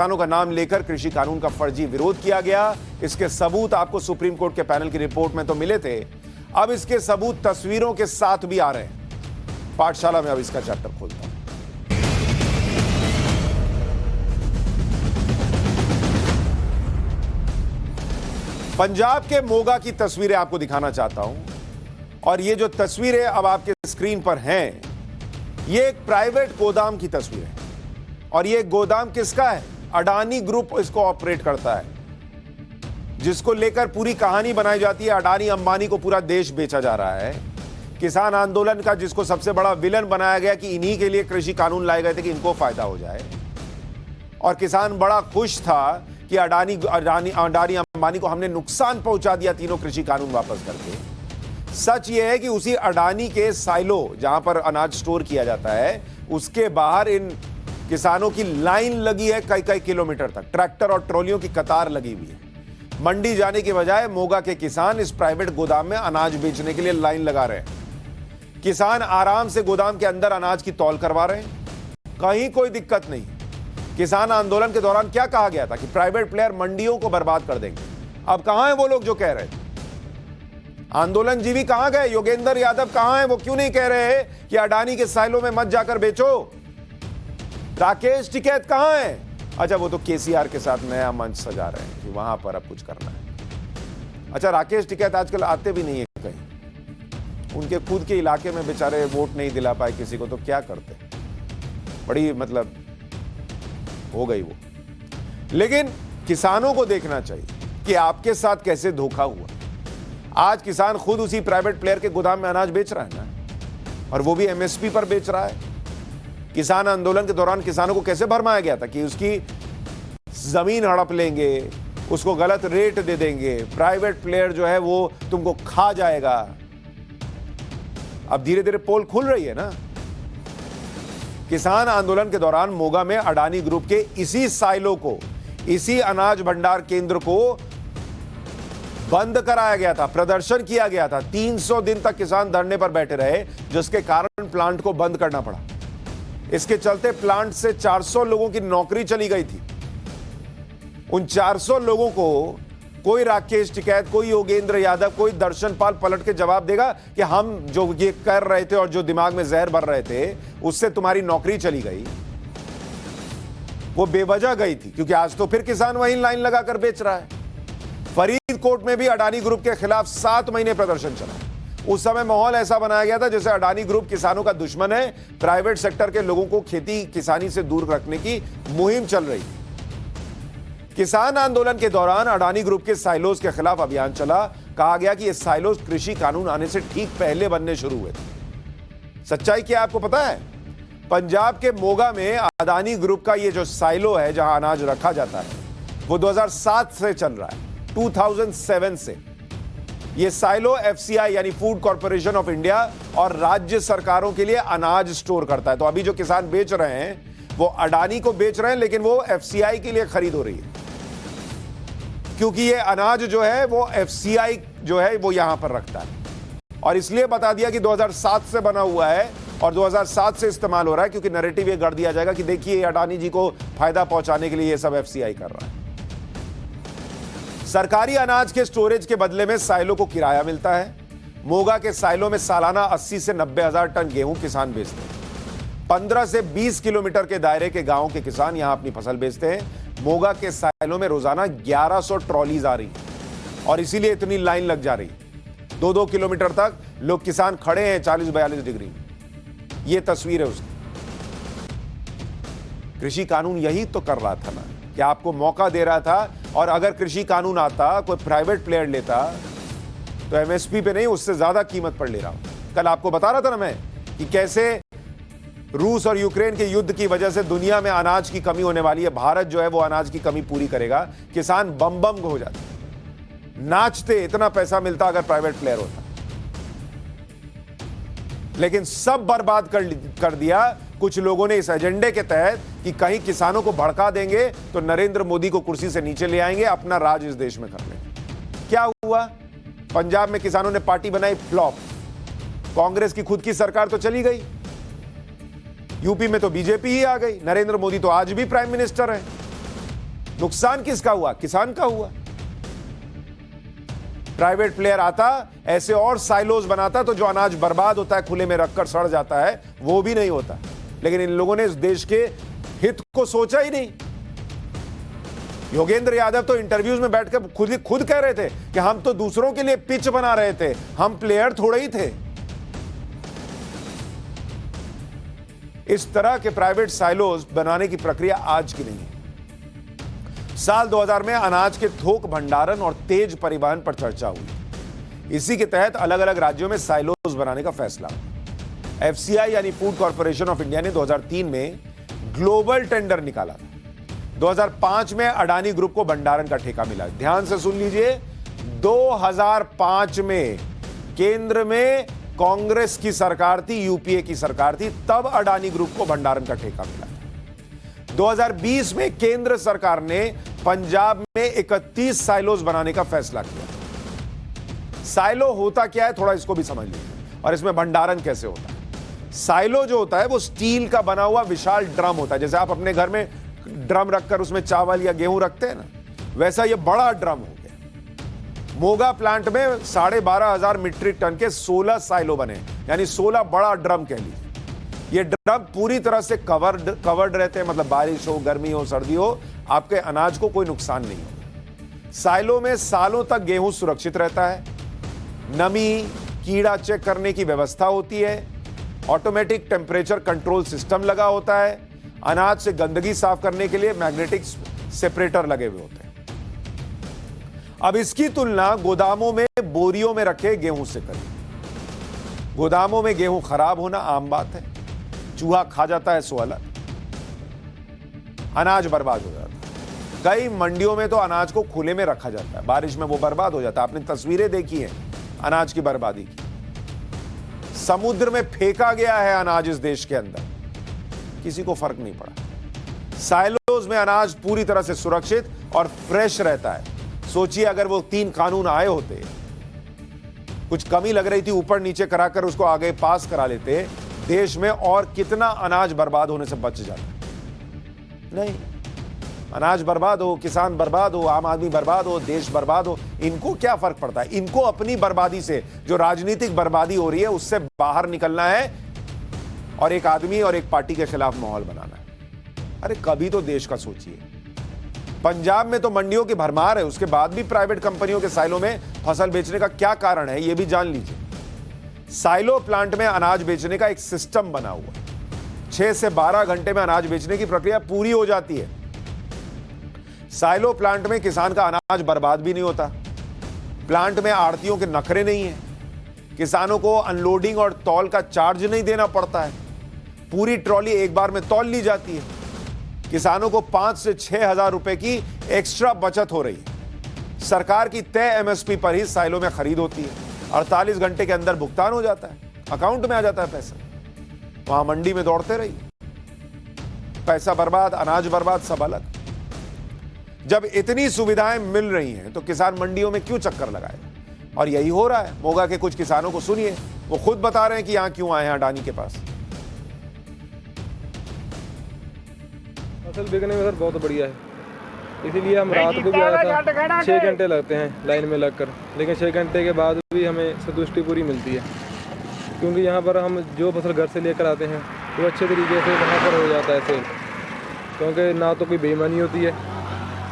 किसानों का नाम लेकर कृषि कानून का फर्जी विरोध किया गया। इसके सबूत आपको सुप्रीम कोर्ट के पैनल की रिपोर्ट में तो मिले थे, अब इसके सबूत तस्वीरों के साथ भी आ रहे हैं। पाठशाला में अब इसका चैप्टर खोलता हूं। पंजाब के मोगा की तस्वीरें आपको दिखाना चाहता हूं, और ये जो तस्वीरें अब आपके स्क्रीन पर हैं, ये एक प्राइवेट गोदाम की तस्वीर है। और ये गोदाम किसका है? अडानी ग्रुप इसको ऑपरेट करता है, जिसको लेकर पूरी कहानी बनाई जाती है। अडानी अंबानी को पूरा देश बेचा जा रहा है। किसान आंदोलन का जिसको सबसे बड़ा विलन बनाया गया कि इन्हीं के लिए कृषि कानून लाए गए थे कि इनको फायदा हो जाए, और किसान बड़ा खुश था कि अडानी अंबानी को हमने नुकसान पहुंचा दिया तीनों कृषि कानून वापस करके। सच यह है कि उसी अडानी के साइलो जहां पर अनाज स्टोर किया जाता है, उसके बाहर इन किसानों की लाइन लगी है कई किलोमीटर तक। ट्रैक्टर और ट्रॉलियों की कतार लगी हुई है। मंडी जाने के बजाय मोगा के किसान इस प्राइवेट गोदाम में अनाज बेचने के लिए लाइन लगा रहे हैं। किसान आराम से गोदाम के अंदर अनाज की तौल करवा रहे हैं, कहीं कोई दिक्कत नहीं। किसान आंदोलन के दौरान क्या कहा गया था कि प्राइवेट प्लेयर मंडियों को बर्बाद कर देंगे। अब कहां हैं वो लोग जो कह रहे थे? आंदोलन जीवी कहां गए? योगेंद्र यादव कहां हैं? वो क्यों नहीं कह रहे हैं कि अडानी के साइलों में मत जाकर बेचो? राकेश टिकैत कहां है? अच्छा, वो तो केसीआर के साथ नया मंच सजा रहे हैं कि वहां पर अब कुछ करना है। अच्छा, राकेश टिकैत आजकल आते भी नहीं है कहीं। उनके खुद के इलाके में बेचारे वोट नहीं दिला पाए किसी को, तो क्या करते? बड़ी मतलब हो गई वो। लेकिन किसानों को देखना चाहिए कि आपके साथ कैसे धोखा हुआ। आज किसान खुद उसी प्राइवेट प्लेयर के गोदाम में अनाज बेच रहा है ना, और वो भी एमएसपी पर बेच रहा है। किसान आंदोलन के दौरान किसानों को कैसे भरमाया गया था कि उसकी जमीन हड़प लेंगे, उसको गलत रेट दे देंगे, प्राइवेट प्लेयर जो है वो तुमको खा जाएगा। अब धीरे धीरे पोल खुल रही है ना। किसान आंदोलन के दौरान मोगा में अडानी ग्रुप के इसी साइलो को, इसी अनाज भंडार केंद्र को बंद कराया गया था, प्रदर्शन किया गया था। 300 दिन तक किसान धरने पर बैठे रहे, जिसके कारण प्लांट को बंद करना पड़ा। इसके चलते प्लांट से 400 लोगों की नौकरी चली गई थी। उन 400 लोगों को कोई राकेश टिकैत, कोई योगेंद्र यादव, कोई दर्शन पाल पलट के जवाब देगा कि हम जो ये कर रहे थे और जो दिमाग में जहर भर रहे थे, उससे तुम्हारी नौकरी चली गई? वो बेवजह गई थी, क्योंकि आज तो फिर किसान वहीं लाइन लगाकर बेच रहा है। फरीदकोट में भी अडानी ग्रुप के खिलाफ 7 महीने प्रदर्शन चला। उस समय माहौल ऐसा बनाया गया था जैसे अडानी ग्रुप किसानों का दुश्मन है। प्राइवेट सेक्टर के लोगों को खेती किसानी से दूर रखने की मुहिम चल रही थी। किसान आंदोलन के दौरान अडानी ग्रुप के साइलोज के खिलाफ अभियान चला। कहा गया कि ये साइलोज कृषि कानून आने से ठीक पहले बनने शुरू हुए थे। सच्चाई क्या आपको पता है? पंजाब के मोगा में अडानी ग्रुप का ये जो साइलो है, जहां अनाज रखा जाता है, वो 2007 से चल रहा है, 2007 से। ये साइलो एफसीआई यानी फूड कॉर्पोरेशन ऑफ इंडिया और राज्य सरकारों के लिए अनाज स्टोर करता है। तो अभी जो किसान बेच रहे हैं वो अडानी को बेच रहे हैं, लेकिन वो एफसीआई के लिए खरीद हो रही है, क्योंकि ये अनाज जो है वो एफसीआई जो है वो यहां पर रखता है। और इसलिए बता दिया कि 2007 से बना हुआ है और 2007 से इस्तेमाल हो रहा है, क्योंकि नैरेटिव ये गढ़ दिया जाएगा कि देखिए अडानी जी को फायदा पहुंचाने के लिए ये सब एफसीआई कर रहा है। सरकारी अनाज के स्टोरेज के बदले में साइलो को किराया मिलता है। मोगा के साइलो में सालाना 80 से 90 हजार टन गेहूं किसान बेचते हैं। 15 से 20 किलोमीटर के दायरे के गांव के किसान यहां अपनी फसल बेचते हैं। मोगा के साइलो में रोजाना 1100 ट्रॉलीज आ रही है, और इसीलिए इतनी लाइन लग जा रही है। 2-2 किलोमीटर तक लोग किसान खड़े हैं 40-42 डिग्री। यह तस्वीर है उसकी। कृषि कानून यही तो कर रहा था ना, कि आपको मौका दे रहा था। और अगर कृषि कानून आता, कोई प्राइवेट प्लेयर लेता, तो एमएसपी पे नहीं, उससे ज्यादा कीमत पर ले रहा हूं। कल आपको बता रहा था ना मैं कि कैसे रूस और यूक्रेन के युद्ध की वजह से दुनिया में अनाज की कमी होने वाली है। भारत जो है वो अनाज की कमी पूरी करेगा। किसान बम बम हो जाते, नाचते, इतना पैसा मिलता अगर प्राइवेट प्लेयर होता। लेकिन सब बर्बाद कर दिया कुछ लोगों ने इस एजेंडे के तहत कि कहीं किसानों को भड़का देंगे तो नरेंद्र मोदी को कुर्सी से नीचे ले आएंगे, अपना राज इस देश में कर लेंगे। क्या हुआ? पंजाब में किसानों ने पार्टी बनाई, फ्लॉप। कांग्रेस की खुद की सरकार तो चली गई। यूपी में तो बीजेपी ही आ गई। नरेंद्र मोदी तो आज भी प्राइम मिनिस्टर है। नुकसान किसका हुआ? किसान का हुआ। प्राइवेट प्लेयर आता, ऐसे और साइलोज बनाता, तो जो अनाज बर्बाद होता है, खुले में रखकर सड़ जाता है, वो भी नहीं होता। लेकिन इन लोगों ने इस देश के हित को सोचा ही नहीं। योगेंद्र यादव तो इंटरव्यूज में बैठकर खुद कह रहे थे कि हम तो दूसरों के लिए पिच बना रहे थे, हम प्लेयर थोड़े ही थे। इस तरह के प्राइवेट साइलोज बनाने की प्रक्रिया आज की नहीं है। साल 2000 में अनाज के थोक भंडारण और तेज परिवहन पर चर्चा हुई। इसी के तहत अलग अलग राज्यों में साइलोज बनाने का फैसला हुआ। एफसीआई यानी फूड कॉर्पोरेशन ऑफ इंडिया ने 2003 में ग्लोबल टेंडर निकाला था। 2005 में अडानी ग्रुप को भंडारण का ठेका मिला। ध्यान से सुन लीजिए, 2005 में केंद्र में कांग्रेस की सरकार थी, यूपीए की सरकार थी, तब अडानी ग्रुप को भंडारण का ठेका मिला। 2020 में केंद्र सरकार ने पंजाब में 31 साइलोज बनाने का फैसला किया। साइलो होता क्या है, थोड़ा इसको भी समझ लीजिए, और इसमें भंडारण कैसे होता है। साइलो जो होता है वो स्टील का बना हुआ विशाल ड्रम होता है। जैसे आप अपने घर में ड्रम रखकर उसमें चावल या गेहूं रखते हैं ना, वैसा ये बड़ा ड्रम हो गया। मोगा प्लांट में 12,500 मीट्रिक टन के 16 साइलो बने, यानी 16 बड़ा ड्रम कह लीजिए। ये ड्रम पूरी तरह से कवर्ड रहते हैं, मतलब बारिश हो, गर्मी हो, सर्दी हो, आपके अनाज को कोई नुकसान नहीं होगा। साइलो में सालों तक गेहूं सुरक्षित रहता है। नमी, कीड़ा चेक करने की व्यवस्था होती है। ऑटोमेटिक टेम्परेचर कंट्रोल सिस्टम लगा होता है। अनाज से गंदगी साफ करने के लिए मैग्नेटिक सेपरेटर लगे हुए होते हैं। अब इसकी तुलना गोदामों में बोरियों में रखे गेहूं से करें। गोदामों में गेहूं खराब होना आम बात है, चूहा खा जाता है, सो अलग, अनाज बर्बाद हो जाता है। कई मंडियों में तो अनाज को खुले में रखा जाता है, बारिश में वो बर्बाद हो जाता है। आपने तस्वीरें देखी हैं अनाज की बर्बादी की। समुद्र में फेंका गया है अनाज इस देश के अंदर, किसी को फर्क नहीं पड़ा। साइलोज में अनाज पूरी तरह से सुरक्षित और फ्रेश रहता है। सोचिए अगर वो 3 कानून आए होते, कुछ कमी लग रही थी, ऊपर नीचे कराकर उसको आगे पास करा लेते, देश में और कितना अनाज बर्बाद होने से बच जाता। नहीं, अनाज बर्बाद हो, किसान बर्बाद हो, आम आदमी बर्बाद हो, देश बर्बाद हो, इनको क्या फर्क पड़ता है? इनको अपनी बर्बादी से, जो राजनीतिक बर्बादी हो रही है, उससे बाहर निकलना है और एक आदमी और एक पार्टी के खिलाफ माहौल बनाना है। अरे कभी तो देश का सोचिए। पंजाब में तो मंडियों की भरमार है, उसके बाद भी प्राइवेट कंपनियों के साइलो में फसल बेचने का क्या कारण है, यह भी जान लीजिए। साइलो प्लांट में अनाज बेचने का एक सिस्टम बना हुआ है। 6 से 12 घंटे में अनाज बेचने की प्रक्रिया पूरी हो जाती है। साइलो प्लांट में किसान का अनाज बर्बाद भी नहीं होता। प्लांट में आड़तियों के नखरे नहीं है। किसानों को अनलोडिंग और तौल का चार्ज नहीं देना पड़ता है। पूरी ट्रॉली एक बार में तौल ली जाती है। किसानों को 5 से 6 हजार रुपए की एक्स्ट्रा बचत हो रही है। सरकार की तय एमएसपी पर ही साइलो में खरीद होती है। 48 घंटे के अंदर भुगतान हो जाता है, अकाउंट में आ जाता है पैसा। वहां मंडी में दौड़ते रहिए, पैसा बर्बाद, अनाज बर्बाद, सब अलग। जब इतनी सुविधाएं मिल रही हैं तो किसान मंडियों में क्यों चक्कर लगाएगा? और यही हो रहा है। मोगा के कुछ किसानों को सुनिए, वो खुद बता रहे हैं कि यहां क्यों आए हैं अडानी के पास। फसल बिकने में सर बहुत बढ़िया है, इसीलिए हम रात को भी आया था। 6 घंटे लगते हैं लाइन में लगकर, लेकिन 6 घंटे के बाद भी हमें संतुष्टि पूरी मिलती है, क्योंकि यहाँ पर हम जो फसल घर से लेकर आते हैं वो अच्छे तरीके से वहाँ पर हो जाता है सेल, क्योंकि ना तो कोई बेईमानी होती है,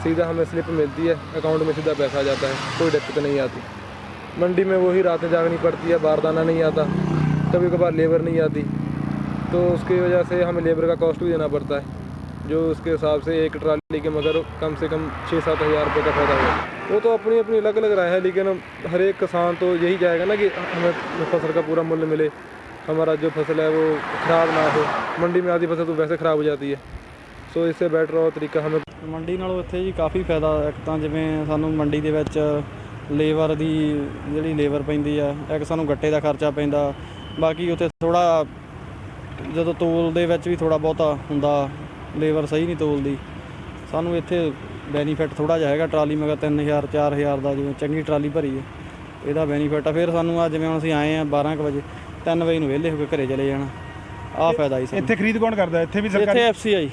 सीधा हमें स्लिप मिलती है, अकाउंट में सीधा पैसा आ जाता है, कोई दिक्कत नहीं आती। मंडी में वही रातें जागनी पड़ती है, बारदाना नहीं आता, कभी कभार लेबर नहीं आती, तो उसकी वजह से हमें लेबर का कॉस्ट भी देना पड़ता है, जो उसके हिसाब से एक ट्राली के मगर कम से कम 6-7 हज़ार रुपये का फायदा हुआ। वो तो अपनी अपनी अलग अलग राय है, लेकिन हर एक किसान तो यही चाहेगा ना कि हमें फसल का पूरा मूल्य मिले, हमारा जो फसल है वो ख़राब ना हो। मंडी में आधी फसल तो वैसे ख़राब हो जाती है, सो इससे बेटर और तरीका हमें ਮੰਡੀ ਨਾਲੋਂ ਇੱਥੇ ਜੀ ਕਾਫੀ ਫਾਇਦਾ। ਇੱਕ ਤਾਂ ਜਿਵੇਂ ਸਾਨੂੰ ਮੰਡੀ ਦੇ ਵਿੱਚ ਲੇਬਰ ਦੀ ਜਿਹੜੀ ਲੇਬਰ ਪੈਂਦੀ ਆ, ਇੱਕ ਸਾਨੂੰ ਗੱਟੇ ਦਾ ਖਰਚਾ ਪੈਂਦਾ, ਬਾਕੀ ਉੱਥੇ ਥੋੜ੍ਹਾ ਜਦੋਂ ਤੋਲ ਦੇ ਵਿੱਚ ਵੀ ਥੋੜ੍ਹਾ ਬਹੁਤਾ ਹੁੰਦਾ, ਲੇਬਰ ਸਹੀ ਨਹੀਂ ਤੋਲਦੀ। ਸਾਨੂੰ ਇੱਥੇ ਬੈਨੀਫਿਟ ਥੋੜ੍ਹਾ ਜਿਹਾ ਹੈਗਾ, ਟਰਾਲੀ ਮਗਰ 3000-4000 ਦਾ ਜਿਵੇਂ ਚੰਗੀ ਟਰਾਲੀ ਭਰੀ ਹੈ, ਇਹਦਾ ਬੈਨੀਫਿਟ ਆ। ਫਿਰ ਸਾਨੂੰ ਆ ਜਿਵੇਂ ਹੁਣ ਅਸੀਂ ਆਏ ਆ 12 ਕੁ ਵਜੇ, 3 ਵਜੇ ਨੂੰ ਵਿਹਲੇ ਹੋ ਕੇ ਘਰੇ ਚਲੇ ਜਾਣਾ, ਆਹ ਫਾਇਦਾ ਜੀ। ਇੱਥੇ ਖਰੀਦ ਕੌਣ ਕਰਦਾ? ਇੱਥੇ ਵੀ ਸਰਕਾਰ, ਇੱਥੇ FCI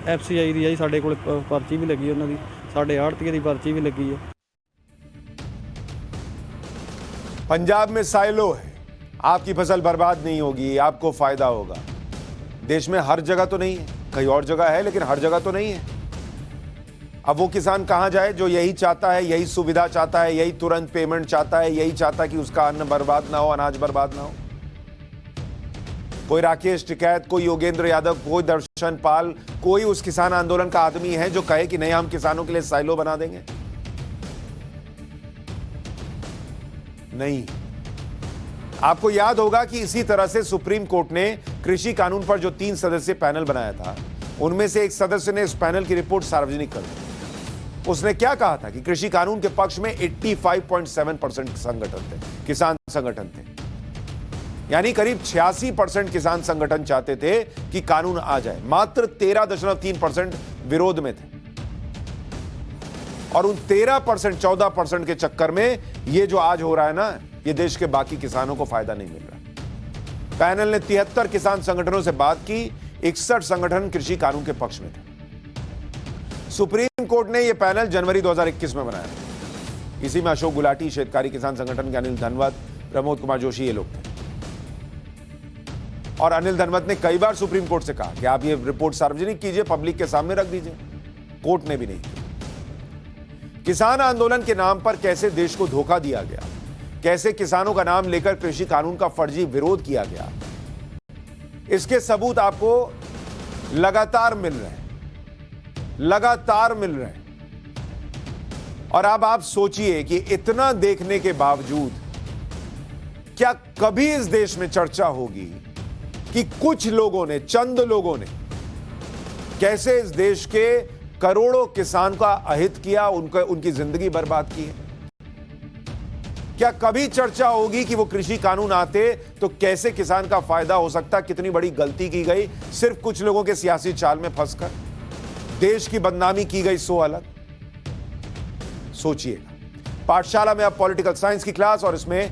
FCI ਦੀ ਆ ਜੀ, ਸਾਡੇ ਕੋਲ ਪਰਚੀ ਵੀ ਲੱਗੀ ਉਹਨਾਂ ਦੀ, ਸਾਡੇ ਆੜ੍ਹਤੀਏ ਦੀ ਪਰਚੀ ਵੀ ਲੱਗੀ ਆ। पंजाब में साइलो है, आपकी फसल बर्बाद नहीं होगी, आपको फायदा होगा। देश में हर जगह तो नहीं है, कई और जगह है लेकिन हर जगह तो नहीं है। अब वो किसान कहां जाए जो यही चाहता है, यही सुविधा चाहता है, यही तुरंत पेमेंट चाहता है, यही चाहता है कि उसका अन्न बर्बाद ना हो, अनाज बर्बाद ना हो। कोई राकेश टिकैत, कोई योगेंद्र यादव, कोई दर्शन पाल, कोई उस किसान आंदोलन का आदमी है जो कहे कि नहीं हम किसानों के लिए साइलो बना देंगे? नहीं। आपको याद होगा कि इसी तरह से सुप्रीम कोर्ट ने कृषि कानून पर जो 3 सदस्यीय पैनल बनाया था, उनमें से एक सदस्य ने इस पैनल की रिपोर्ट सार्वजनिक कर दी। उसने क्या कहा था कि कृषि कानून के पक्ष में 85.7% संगठन थे, किसान संगठन थे। यानी करीब 86% किसान संगठन चाहते थे कि कानून आ जाए, मात्र 13.3% विरोध में थे। और उन 13%, 14% के चक्कर में ये जो आज हो रहा है ना, ये देश के बाकी किसानों को फायदा नहीं मिल रहा। पैनल ने 73 किसान संगठनों से बात की, 61 संगठन कृषि कानून के पक्ष में थे। सुप्रीम कोर्ट ने यह पैनल जनवरी 2021 में बनाया। इसी में अशोक गुलाटी, शेतकारी किसान संगठन के अनिल धनवत, प्रमोद कुमार जोशी, ये लोग थे। और अनिल धनवत ने कई बार सुप्रीम कोर्ट से कहा कि आप ये रिपोर्ट सार्वजनिक कीजिए, पब्लिक के सामने रख दीजिए। कोर्ट ने भी नहीं किया। किसान आंदोलन के नाम पर कैसे देश को धोखा दिया गया, कैसे किसानों का नाम लेकर कृषि कानून का फर्जी विरोध किया गया, इसके सबूत आपको लगातार मिल रहे हैं, लगातार मिल रहे हैं। और अब आप सोचिए कि इतना देखने के बावजूद क्या कभी इस देश में चर्चा होगी कि कुछ लोगों ने, चंद लोगों ने कैसे इस देश के करोड़ों किसान का अहित किया, उनकी जिंदगी बर्बाद की है? क्या कभी चर्चा होगी कि वो कृषि कानून आते तो कैसे किसान का फायदा हो सकता, कितनी बड़ी गलती की गई सिर्फ कुछ लोगों के सियासी चाल में फंसकर, देश की बदनामी की गई सो अलग? सोचिएगा। पाठशाला में अब पॉलिटिकल साइंस की क्लास और इसमें